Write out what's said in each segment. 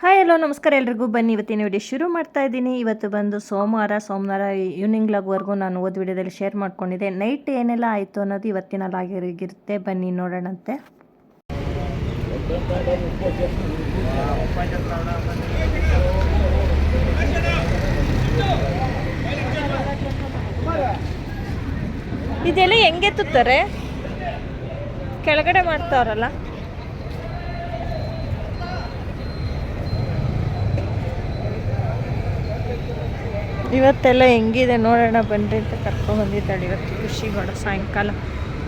Hi hello ನಮಸ್ಕಾರ ಎಲ್ರಿಗೂ. ಬನ್ನಿ ಇವತ್ತಿನ ವಿಡಿಯೋ ಶುರು ಮಾಡ್ತಾ ಇದ್ದೀನಿ. ಇವತ್ತು ಬಂದು ಸೋಮವಾರ ಈವ್ನಿಂಗ್ ಲಾಗ್ವರೆಗೂ ನಾನು ಓದ್ ವಿಡಿಯೋದಲ್ಲಿ ಶೇರ್ ಮಾಡ್ಕೊಂಡಿದ್ದೆ. ನೈಟ್ ಏನೆಲ್ಲ ಆಯಿತು ಅನ್ನೋದು ಇವತ್ತಿನ ಲಾಗಿರುತ್ತೆ. ಬನ್ನಿ ನೋಡೋಣಂತೆ. ಇದೆಲ್ಲ ಹೆಂಗೆ ತುತ್ತಾರೆ ಕೆಳಗಡೆ ಮಾಡ್ತಾವ್ರಲ್ಲ. ಇವತ್ತೆಲ್ಲ ಹೆಂಗಿದೆ ನೋಡೋಣ ಬನ್ನಿರಿ ಅಂತ ಕರ್ಕೊಂಡ್ಬಂದಿದ್ದಾಳೆ. ಇವತ್ತು ಖುಷಿಗೋಡ ಸಾಯಂಕಾಲ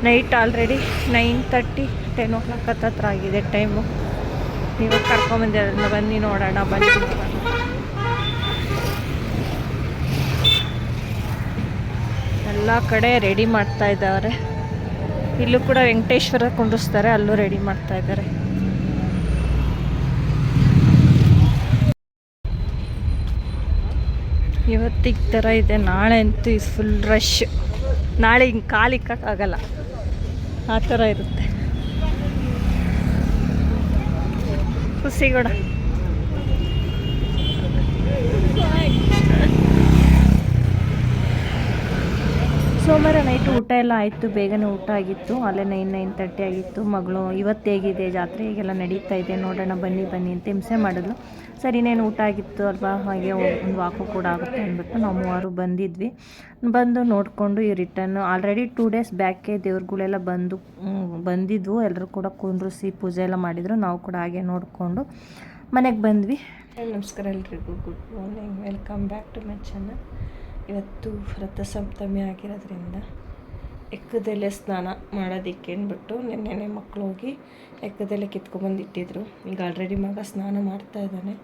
ನೈಟ್ ಆಲ್ರೆಡಿ 9:30 10 o'clock ಹತ್ರ ಆಗಿದೆ ಟೈಮು. ಇವಾಗ ಕರ್ಕೊಂಡ್ಬಂದಿರೋದನ್ನ ಬನ್ನಿ ನೋಡೋಣ. ಎಲ್ಲ ಕಡೆ ರೆಡಿ ಮಾಡ್ತಾ ಇದ್ದಾರೆ. ಇಲ್ಲೂ ಕೂಡ ವೆಂಕಟೇಶ್ವರ ಕುಂಡಿಸ್ತಾರೆ, ಅಲ್ಲೂ ರೆಡಿ ಮಾಡ್ತಾ ಇದ್ದಾರೆ. ಇವತ್ತಿಗೆ ಥರ ಇದೆ, ನಾಳೆ ಅಂತೂ ಫುಲ್ ರಶ್. ನಾಳೆ ಹಿಂಗೆ ಕಾಲಿಕ್ಕಾಗಲ್ಲ, ಆ ಥರ ಇರುತ್ತೆ. ಖುಷಿಗೋಡ ಸೋಮವಾರ ನೈಟು ಊಟ ಎಲ್ಲ ಆಯಿತು, ಬೇಗನೆ ಊಟ ಆಗಿತ್ತು. ಅಲ್ಲೇ 9:30 ಆಗಿತ್ತು. ಮಗಳು ಇವತ್ತು ಹೇಗಿದೆ ಜಾತ್ರೆ ಹೇಗೆಲ್ಲ ನಡೀತಾ ಇದೆ ನೋಡೋಣ ಬನ್ನಿ ಅಂತ ಹಿಂಸೆ ಮಾಡಿದ್ಲು. ಸರಿ ಇನ್ನೇನು ಊಟ ಆಗಿತ್ತು ಅಲ್ವಾ, ಹಾಗೆ ಒಂದು ವಾಕು ಕೂಡ ಆಗುತ್ತೆ ಅಂದ್ಬಿಟ್ಟು ನಾವು ಮೂವರು ಬಂದು ನೋಡಿಕೊಂಡು ಈ ರಿಟರ್ನ್ ಆಲ್ರೆಡಿ 2 days ಬ್ಯಾಕೆ ದೇವ್ರುಗಳೆಲ್ಲ ಬಂದಿದ್ವು. ಎಲ್ಲರೂ ಕೂಡ ಕುಂಡ್ರಿಸಿ ಪೂಜೆ ಎಲ್ಲ ಮಾಡಿದರು. ನಾವು ಕೂಡ ಹಾಗೆ ನೋಡಿಕೊಂಡು ಮನೆಗೆ ಬಂದ್ವಿ. ನಮಸ್ಕಾರ ಎಲ್ರಿಗೂ, good morning, welcome back to my channel. ಇವತ್ತು ರಥಸಪ್ತಮಿ ಆಗಿರೋದ್ರಿಂದ ಎಕ್ಕದೆಲೆ ಸ್ನಾನ ಮಾಡೋದಕ್ಕೆ ಅಂದ್ಬಿಟ್ಟು ನೆನ್ನೆ ಮಕ್ಕಳು ಹೋಗಿ ಎಕ್ಕದೆಲೆ ಕಿತ್ಕೊಂಡ್ಬಂದಿಟ್ಟಿದ್ರು. ಈಗ ಆಲ್ರೆಡಿ ಮಗ ಸ್ನಾನ ಮಾಡ್ತಾ ಇದ್ದಾನೆ.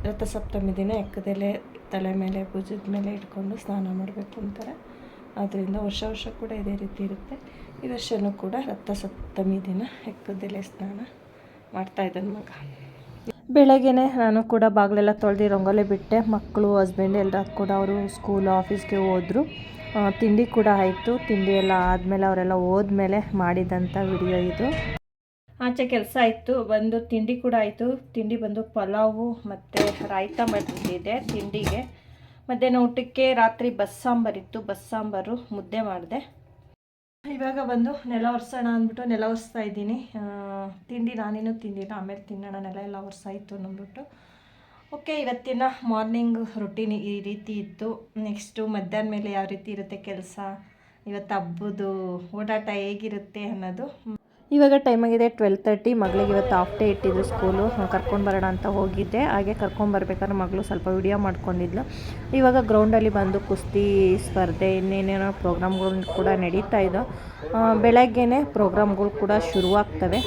ರಥಸಪ್ತಮಿ ದಿನ ಎಕ್ಕದೆಲೆ ತಲೆ ಮೇಲೆ ಭುಜದ ಮೇಲೆ ಇಟ್ಕೊಂಡು ಸ್ನಾನ ಮಾಡಬೇಕು ಅಂತಾರೆ. ಆದ್ದರಿಂದ ವರ್ಷ ಕೂಡ ಇದೇ ರೀತಿ ಇರುತ್ತೆ. ಈ ವರ್ಷವೂ ಕೂಡ ರಥಸಪ್ತಮಿ ದಿನ ಎಕ್ಕದೆಲೆ ಸ್ನಾನ ಮಾಡ್ತಾಯಿದ್ದಾನೆ ಮಗ. ಬೆಳಗ್ಗೆ ನಾನು ಕೂಡ ಬಾಗಿಲೆಲ್ಲ ತೊಳೆದು ರಂಗೋಲಿ ಬಿಟ್ಟೆ. ಮಕ್ಕಳು ಹಸ್ಬೆಂಡ್ ಎಲ್ಲ ಕೂಡ ಅವರು ಸ್ಕೂಲ್ ಆಫೀಸ್ಗೆ ಹೋದರು. ತಿಂಡಿ ಕೂಡ ಆಯಿತು. ತಿಂಡಿ ಎಲ್ಲ ಆದಮೇಲೆ ಅವರೆಲ್ಲ ಹೋದ್ಮೇಲೆ ಮಾಡಿದಂಥ ವಿಡಿಯೋ ಇದು. ಆಚೆ ಕೆಲಸ ಆಯಿತು, ಬಂದು ತಿಂಡಿ ಕೂಡ ಆಯಿತು. ತಿಂಡಿ ಬಂದು ಪಲಾವು ಮತ್ತು ರಾಯ್ತ ಮಾಡಿದ್ದೆ ತಿಂಡಿಗೆ. ಮಧ್ಯಾಹ್ನ ಊಟಕ್ಕೆ ರಾತ್ರಿ ಬಸ್ಸಾಂಬಾರು ಮುದ್ದೆ ಮಾಡಿದೆ. ಇವಾಗ ಬಂದು ನೆಲ ಒರೆಸೋಣ ಅಂದ್ಬಿಟ್ಟು ನೆಲ ಒರೆಸ್ತಾ ಇದ್ದೀನಿ. ತಿಂಡಿ ನಾನೇನು ತಿಂದಿಲ್ಲ, ಆಮೇಲೆ ತಿನ್ನೋಣ, ನೆಲ ಎಲ್ಲ ಒರೆಸಾಯಿತು ಅಂದ್ಬಿಟ್ಟು. ಓಕೆ, ಇವತ್ತಿನ ಮಾರ್ನಿಂಗ್ ರೊಟೀನ್ ಈ ರೀತಿ ಇತ್ತು. ನೆಕ್ಸ್ಟು ಮಧ್ಯಾಹ್ನ ಮೇಲೆ ಯಾವ ರೀತಿ ಇರುತ್ತೆ ಕೆಲಸ, ಇವತ್ತು ಹಬ್ಬದ ಓಡಾಟ ಹೇಗಿರುತ್ತೆ ಅನ್ನೋದು. ಇವಾಗ ಟೈಮ್ ಆಗಿದೆ 12:30. ಮಗಳಿಗೆ ಇವತ್ತು ಹಾಫ್ ಡೇ ಇಟ್ಟಿದ್ರು ಸ್ಕೂಲು. ಕರ್ಕೊಂಡು ಬರೋಣ ಅಂತ ಹೋಗಿದ್ದೆ. ಹಾಗೆ ಕರ್ಕೊಂಬರ್ಬೇಕಾದ್ರೆ ಮಗಳು ಸ್ವಲ್ಪ ವಿಡಿಯೋ ಮಾಡ್ಕೊಂಡಿದ್ಲು. ಇವಾಗ ಗ್ರೌಂಡಲ್ಲಿ ಬಂದು ಕುಸ್ತಿ ಸ್ಪರ್ಧೆ ಇನ್ನೇನೇನೋ ಪ್ರೋಗ್ರಾಮ್ಗಳು ಕೂಡ ನಡೀತಾ ಇದೆ. ಬೆಳಗ್ಗೆನೇ ಪ್ರೋಗ್ರಾಮ್ಗಳು ಕೂಡ ಶುರುವಾಗ್ತವೆ.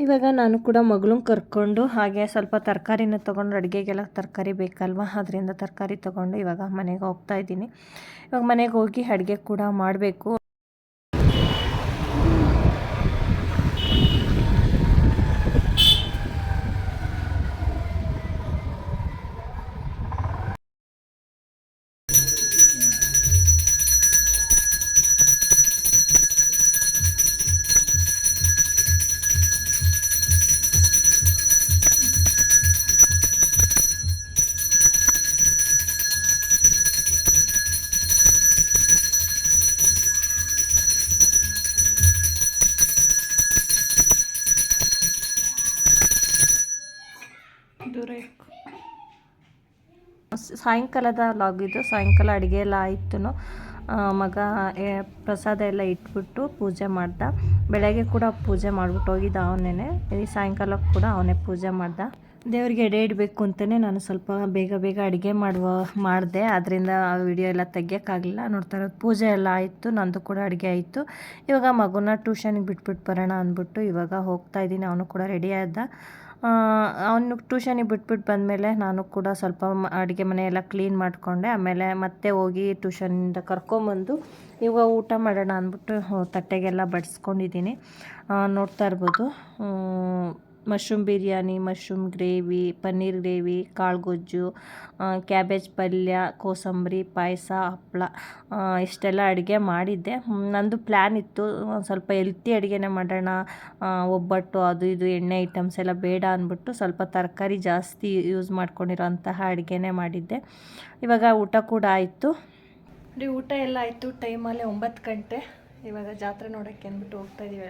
ಇವಾಗ ನಾನು ಕೂಡ ಮಗಳನ್ನ ಕರ್ಕೊಂಡು ಹಾಗೆ ಸ್ವಲ್ಪ ತರಕಾರಿನ ತೊಗೊಂಡು, ಅಡುಗೆಗೆಲ್ಲ ತರಕಾರಿ ಬೇಕಲ್ವ, ಅದರಿಂದ ತರಕಾರಿ ತೊಗೊಂಡು ಇವಾಗ ಮನೆಗೆ ಹೋಗ್ತಾ ಇದ್ದೀನಿ. ಇವಾಗ ಮನೆಗೆ ಹೋಗಿ ಅಡುಗೆ ಕೂಡ ಮಾಡಬೇಕು. ಸಾಯಂಕಾಲದ ಲಾಗ್ ಇದು. ಸಾಯಂಕಾಲ ಅಡುಗೆ ಎಲ್ಲ ಆಯಿತು. ಮಗ ಪ್ರಸಾದ ಎಲ್ಲ ಇಟ್ಬಿಟ್ಟು ಪೂಜೆ ಮಾಡ್ದ. ಬೆಳಗ್ಗೆ ಕೂಡ ಪೂಜೆ ಮಾಡಿಬಿಟ್ಟು ಹೋಗಿದ್ದ ಅವನೇ. ಈ ಸಾಯಂಕಾಲಕ್ಕೆ ಕೂಡ ಅವನೇ ಪೂಜೆ ಮಾಡ್ದ. ದೇವರಿಗೆ ಎಡೆ ಇಡಬೇಕು ಅಂತಲೇ ನಾನು ಸ್ವಲ್ಪ ಬೇಗ ಅಡುಗೆ ಮಾಡಿದೆ. ಅದರಿಂದ ಆ ವಿಡಿಯೋ ಎಲ್ಲ ತೆಗಿಯೋಕ್ಕಾಗಲಿಲ್ಲ. ನೋಡ್ತಾ ಇರೋದು ಪೂಜೆ ಎಲ್ಲ ಆಯಿತು, ನಂದು ಕೂಡ ಅಡುಗೆ ಆಯಿತು. ಇವಾಗ ಮಗುನ ಟ್ಯೂಷನಿಗೆ ಬಿಟ್ಬಿಟ್ಟು ಬರೋಣ ಅಂದ್ಬಿಟ್ಟು ಇವಾಗ ಹೋಗ್ತಾಯಿದ್ದೀನಿ. ಅವನು ಕೂಡ ರೆಡಿ ಆದ. ಅವನು ಟ್ಯೂಷನಿಗೆ ಬಿಟ್ಬಿಟ್ಟು ಬಂದಮೇಲೆ ನಾನು ಕೂಡ ಸ್ವಲ್ಪ ಅಡುಗೆ ಮನೆ ಎಲ್ಲ ಕ್ಲೀನ್ ಮಾಡಿಕೊಂಡೆ. ಆಮೇಲೆ ಮತ್ತೆ ಹೋಗಿ ಟ್ಯೂಷನಿಂದ ಕರ್ಕೊಂಬಂದು ಇವಾಗ ಊಟ ಮಾಡೋಣ ಅಂದ್ಬಿಟ್ಟು ತಟ್ಟೆಗೆಲ್ಲ ಬಡಿಸ್ಕೊಂಡಿದ್ದೀನಿ. ನೋಡ್ತಾ ಇರ್ಬೋದು mushroom biryani, mushroom gravy, paneer gravy, ಕಾಳುಗೊಜ್ಜು, ಕ್ಯಾಬೇಜ್ ಪಲ್ಯ, ಕೋಸಂಬರಿ, ಪಾಯಸ, ಹಪ್ಪಳ ಇಷ್ಟೆಲ್ಲ ಅಡುಗೆ ಮಾಡಿದ್ದೆ. ನಂದು ಪ್ಲ್ಯಾನ್ ಇತ್ತು ಸ್ವಲ್ಪ ಹೆಲ್ತಿ ಅಡುಗೆನೇ ಮಾಡೋಣ, ಒಬ್ಬಟ್ಟು ಅದು ಇದು ಎಣ್ಣೆ ಐಟಮ್ಸ್ ಎಲ್ಲ ಬೇಡ ಅಂದ್ಬಿಟ್ಟು ಸ್ವಲ್ಪ ತರಕಾರಿ ಜಾಸ್ತಿ ಯೂಸ್ ಮಾಡ್ಕೊಂಡಿರೋಂತಹ ಅಡುಗೆನೇ ಮಾಡಿದ್ದೆ. ಇವಾಗ ಊಟ ಕೂಡ ಆಯಿತು. ಊಟ ಎಲ್ಲ ಆಯಿತು. ಟೈಮಲ್ಲೇ 9 ಗಂಟೆ. ಇವಾಗ ಜಾತ್ರೆ ನೋಡೋಕ್ಕೆ ಅಂದ್ಬಿಟ್ಟು ಹೋಗ್ತಾಯಿದ್ದೀವಿ.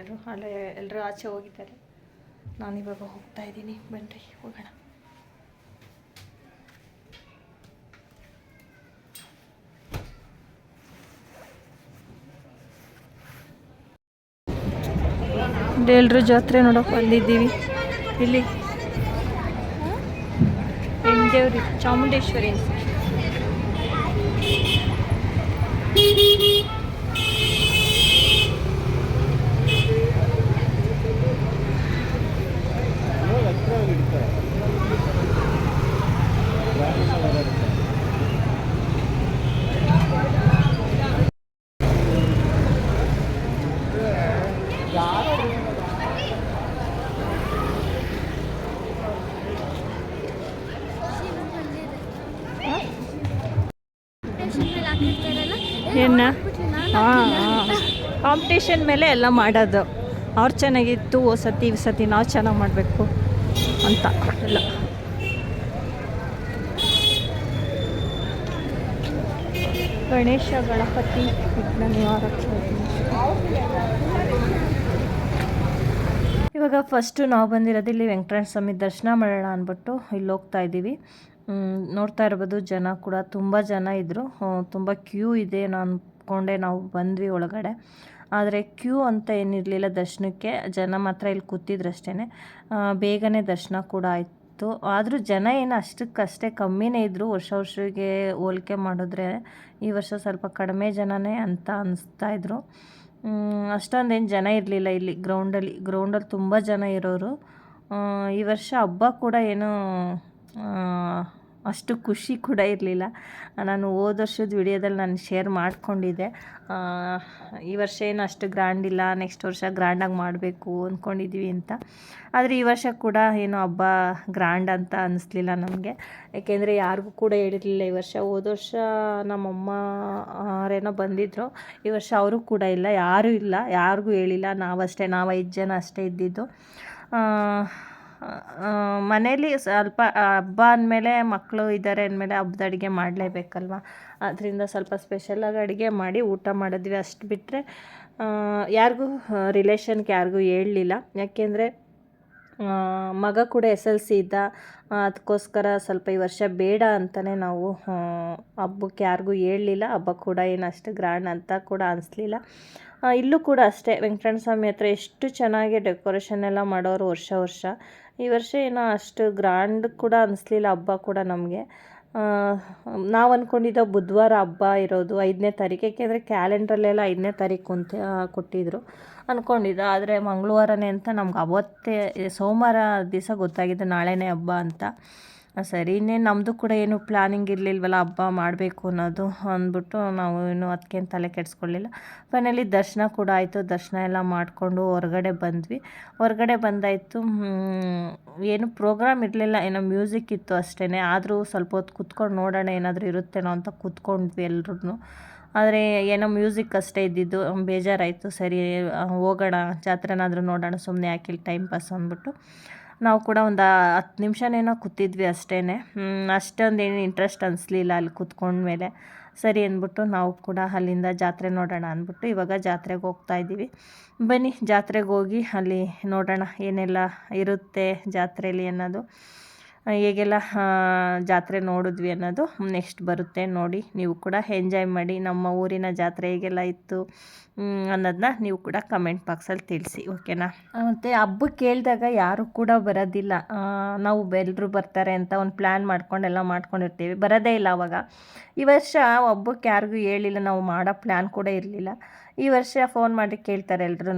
ಎಲ್ಲರೂ ಆಚೆ ಹೋಗಿದ್ದಾರೆ. ನಾನಿವಾಗ ಹೋಗ್ತಾ ಇದ್ದೀನಿ. ಬನ್ನಿ ಹೋಗೋಣ. ಎಲ್ಲರೂ ಜಾತ್ರೆ ನೋಡೋಕೆ ಬಂದಿದ್ದೀವಿ. ಇಲ್ಲಿ ಹೆಣ್ದೇವ್ರಿ ಚಾಮುಂಡೇಶ್ವರಿ ಏನ ಕಾಂಪಿಟೇಷನ್ ಮೇಲೆ ಎಲ್ಲ ಮಾಡೋದು. ಅವ್ರು ಚೆನ್ನಾಗಿತ್ತು ಈ ಸತಿ ನಾವು ಚೆನ್ನಾಗಿ ಮಾಡಬೇಕು ಅಂತ ಎಲ್ಲ. ಗಣೇಶ ಗಣಪತಿ ವಿಘ್ನ ನಿವಾರಕ. ಇವಾಗ ಫಸ್ಟು ನಾವು ಬಂದಿರೋದು ಇಲ್ಲಿ ವೆಂಕಟೇಶ್ವರ ಸ್ವಾಮಿ ದರ್ಶನ ಮಾಡೋಣ ಅಂದ್ಬಿಟ್ಟು ಇಲ್ಲಿ ಹೋಗ್ತಾ ಇದ್ದೀವಿ. ನೋಡ್ತಾ ಇರ್ಬೋದು ಜನ ಕೂಡ ತುಂಬ ಜನ ಇದ್ದರು. ತುಂಬ ಕ್ಯೂ ಇದೆ ಅಂದ್ಕೊಂಡೆ ನಾವು ಬಂದ್ವಿ ಒಳಗಡೆ. ಆದರೆ ಕ್ಯೂ ಅಂತ ಏನಿರಲಿಲ್ಲ ದರ್ಶನಕ್ಕೆ. ಜನ ಮಾತ್ರ ಇಲ್ಲಿ ಕೂತಿದ್ರಷ್ಟೇ. ಬೇಗನೆ ದರ್ಶನ ಕೂಡ ಆಯಿತು. ಆದರೂ ಜನ ಏನು ಅಷ್ಟಕ್ಕಷ್ಟೇ ಕಮ್ಮಿನೇ ಇದ್ದರು. ವರ್ಷಗೆ ಹೋಲಿಕೆ ಮಾಡಿದ್ರೆ ಈ ವರ್ಷ ಸ್ವಲ್ಪ ಕಡಿಮೆ ಜನನೇ ಅಂತ ಅನಿಸ್ತಾಯಿದ್ರು. ಅಷ್ಟೊಂದೇನು ಜನ ಇರಲಿಲ್ಲ ಇಲ್ಲಿ ಗ್ರೌಂಡಲ್ಲಿ ತುಂಬ ಜನ ಇರೋರು. ಈ ವರ್ಷ ಹಬ್ಬ ಕೂಡ ಏನೋ ಅಷ್ಟು ಖುಷಿ ಕೂಡ ಇರಲಿಲ್ಲ. ನಾನು ಹೋದ ವರ್ಷದ ವಿಡಿಯೋದಲ್ಲಿ ನಾನು ಶೇರ್ ಮಾಡ್ಕೊಂಡಿದ್ದೆ. ಈ ವರ್ಷ ಏನು ಅಷ್ಟು ಗ್ರ್ಯಾಂಡ್ ಇಲ್ಲ, ನೆಕ್ಸ್ಟ್ ವರ್ಷ ಗ್ರ್ಯಾಂಡಾಗಿ ಮಾಡಬೇಕು ಅಂದ್ಕೊಂಡಿದ್ದೀವಿ ಅಂತ. ಆದರೆ ಈ ವರ್ಷ ಕೂಡ ಏನು ಹಬ್ಬ ಗ್ರ್ಯಾಂಡ್ ಅಂತ ಅನ್ನಿಸ್ಲಿಲ್ಲ ನಮಗೆ. ಏಕೆಂದರೆ ಯಾರಿಗೂ ಕೂಡ ಹೇಳಿರಲಿಲ್ಲ ಈ ವರ್ಷ. ಹೋದ ವರ್ಷ ನಮ್ಮಮ್ಮ ಅವರೇನೋ ಬಂದಿದ್ದರು. ಈ ವರ್ಷ ಅವರು ಕೂಡ ಇಲ್ಲ, ಯಾರೂ ಇಲ್ಲ, ಯಾರಿಗೂ ಹೇಳಿಲ್ಲ. ನಾವು 5 ಜನ ಅಷ್ಟೇ ಇದ್ದಿದ್ದು. ಮನೇಲಿ ಸ್ವಲ್ಪ ಹಬ್ಬ ಅಂದಮೇಲೆ ಮಕ್ಕಳು ಇದ್ದಾರೆ ಅಂದಮೇಲೆ ಹಬ್ಬದ ಅಡುಗೆ ಮಾಡಲೇಬೇಕಲ್ವ. ಅದರಿಂದ ಸ್ವಲ್ಪ ಸ್ಪೆಷಲಾಗಿ ಅಡುಗೆ ಮಾಡಿ ಊಟ ಮಾಡಿದ್ವಿ. ಅಷ್ಟು ಬಿಟ್ಟರೆ ಯಾರಿಗೂ ರಿಲೇಷನ್ಗೆ ಯಾರಿಗೂ ಹೇಳಲಿಲ್ಲ. ಯಾಕೆಂದರೆ ಮಗ ಕೂಡ SLC ಇದ್ದ. ಅದಕ್ಕೋಸ್ಕರ ಸ್ವಲ್ಪ ಈ ವರ್ಷ ಬೇಡ ಅಂತಲೇ ನಾವು ಹಬ್ಬಕ್ಕೆ ಯಾರಿಗೂ ಹೇಳಲಿಲ್ಲ. ಹಬ್ಬ ಕೂಡ ಏನು ಅಷ್ಟು ಗ್ರ್ಯಾಂಡ್ ಅಂತ ಕೂಡ ಅನಿಸ್ಲಿಲ್ಲ. ಇಲ್ಲೂ ಕೂಡ ಅಷ್ಟೇ ವೆಂಕಟೇಶ್ವರ ಸ್ವಾಮಿ ಹತ್ರ ಎಷ್ಟು ಚೆನ್ನಾಗಿ ಡೆಕೋರೇಷನ್ ಎಲ್ಲ ಮಾಡೋರು ವರ್ಷ. ಈ ವರ್ಷ ಏನೋ ಅಷ್ಟು ಗ್ರ್ಯಾಂಡ್ ಕೂಡ ಅನಿಸ್ಲಿಲ್ಲ ಹಬ್ಬ ಕೂಡ ನಮಗೆ. ನಾವು ಅಂದ್ಕೊಂಡಿದ್ದ ಬುಧವಾರ ಹಬ್ಬ ಇರೋದು 5ನೇ ತಾರೀಕು. ಏಕೆಂದರೆ ಕ್ಯಾಲೆಂಡ್ರಲ್ಲೆಲ್ಲ 5ನೇ ತಾರೀಕು ಅಂತ ಕೊಟ್ಟಿದ್ದರು ಅಂದ್ಕೊಂಡಿದ್ದ. ಆದರೆ ಮಂಗಳವಾರನೇ ಅಂತ ನಮ್ಗೆ ಅವತ್ತೇ ಸೋಮವಾರ ದಿವಸ ಗೊತ್ತಾಗಿದ್ದು ನಾಳೆನೇ ಹಬ್ಬ ಅಂತ. ಸರಿ, ಇನ್ನೇನು ನಮ್ಮದು ಕೂಡ ಏನು ಪ್ಲ್ಯಾನಿಂಗ್ ಇರಲಿಲ್ವಲ್ಲ ಹಬ್ಬ ಮಾಡಬೇಕು ಅನ್ನೋದು ಅಂದ್ಬಿಟ್ಟು ನಾವು ಇನ್ನೂ ಅದಕ್ಕೇನು ತಲೆ ಕೆಡಿಸ್ಕೊಳ್ಳಿಲ್ಲ. ಫೈನಲಿ ದರ್ಶನ ಕೂಡ ಆಯಿತು. ದರ್ಶನ ಎಲ್ಲ ಮಾಡಿಕೊಂಡು ಹೊರಗಡೆ ಬಂದ್ವಿ. ಹೊರಗಡೆ ಬಂದಾಯಿತು. ಏನು ಪ್ರೋಗ್ರಾಮ್ ಇರಲಿಲ್ಲ, ಏನೋ ಮ್ಯೂಸಿಕ್ ಇತ್ತು ಅಷ್ಟೇ. ಆದರೂ ಸ್ವಲ್ಪ ಹೊತ್ತು ಕೂತ್ಕೊಂಡು ನೋಡೋಣ ಏನಾದರೂ ಇರುತ್ತೇನೋ ಅಂತ ಕೂತ್ಕೊಂಡ್ವಿ ಎಲ್ಲರೂ. ಆದರೆ ಏನೋ ಮ್ಯೂಸಿಕ್ ಅಷ್ಟೇ ಇದ್ದಿದ್ದು, ಬೇಜಾರಾಯಿತು. ಸರಿ ಹೋಗೋಣ, ಜಾತ್ರೆನಾದರೂ ನೋಡೋಣ, ಸುಮ್ಮನೆ ಯಾಕೆ ಟೈಮ್ ಪಾಸ್ ಅಂದ್ಬಿಟ್ಟು ನಾವು ಕೂಡ ಒಂದು 10 ನಿಮಿಷನೇನೋ ಕೂತಿದ್ವಿ ಅಷ್ಟೇ. ಅಷ್ಟೊಂದೇನು ಇಂಟ್ರೆಸ್ಟ್ ಅನಿಸ್ಲಿಲ್ಲ ಅಲ್ಲಿ ಕೂತ್ಕೊಂಡ್ಮೇಲೆ. ಸರಿ ಅಂದ್ಬಿಟ್ಟು ನಾವು ಕೂಡ ಅಲ್ಲಿಂದ ಜಾತ್ರೆ ನೋಡೋಣ ಅಂದ್ಬಿಟ್ಟು ಇವಾಗ ಜಾತ್ರೆಗೆ ಹೋಗ್ತಾ ಇದ್ದೀವಿ. ಬನ್ನಿ ಜಾತ್ರೆಗೆ ಹೋಗಿ ಅಲ್ಲಿ ನೋಡೋಣ ಏನೆಲ್ಲ ಇರುತ್ತೆ ಜಾತ್ರೆಯಲ್ಲಿ ಅನ್ನೋದು. ಹೇಗೆಲ್ಲ ಜಾತ್ರೆ ನೋಡಿದ್ವಿ ಅನ್ನೋದು ನೆಕ್ಸ್ಟ್ ಬರುತ್ತೆ. ನೋಡಿ ನೀವು ಕೂಡ ಎಂಜಾಯ್ ಮಾಡಿ. ನಮ್ಮ ಊರಿನ ಜಾತ್ರೆ ಹೇಗೆಲ್ಲ ಇತ್ತು ಅನ್ನೋದನ್ನ ನೀವು ಕೂಡ ಕಮೆಂಟ್ ಬಾಕ್ಸಲ್ಲಿ ತಿಳಿಸಿ, ಓಕೆನಾ. ಮತ್ತು ಹಬ್ಬಕ್ಕೆ ಕೇಳಿದಾಗ ಯಾರು ಕೂಡ ಬರೋದಿಲ್ಲ. ನಾವು ಎಲ್ಲರೂ ಬರ್ತಾರೆ ಅಂತ ಒಂದು ಪ್ಲ್ಯಾನ್ ಮಾಡ್ಕೊಂಡೆಲ್ಲ ಮಾಡ್ಕೊಂಡಿರ್ತೀವಿ, ಬರೋದೇ ಇಲ್ಲ ಅವಾಗ. ಈ ವರ್ಷ ಹಬ್ಬಕ್ಕೆ ಯಾರಿಗೂ ಹೇಳಿಲ್ಲ, ನಾವು ಮಾಡೋ ಪ್ಲ್ಯಾನ್ ಕೂಡ ಇರಲಿಲ್ಲ. ಈ ವರ್ಷ ಫೋನ್ ಮಾಡಿ ಕೇಳ್ತಾರೆ ಎಲ್ರೂ,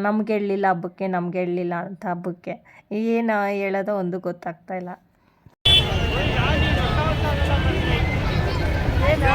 ನಮ್ಗೆ ಹೇಳಲಿಲ್ಲ ಹಬ್ಬಕ್ಕೆ, ನಮ್ಗೆ ಹೇಳಲಿಲ್ಲ ಅಂತ. ಹಬ್ಬಕ್ಕೆ ಏನು ಹೇಳೋದೋ ಒಂದು ಗೊತ್ತಾಗ್ತಾಯಿಲ್ಲ. ಏನು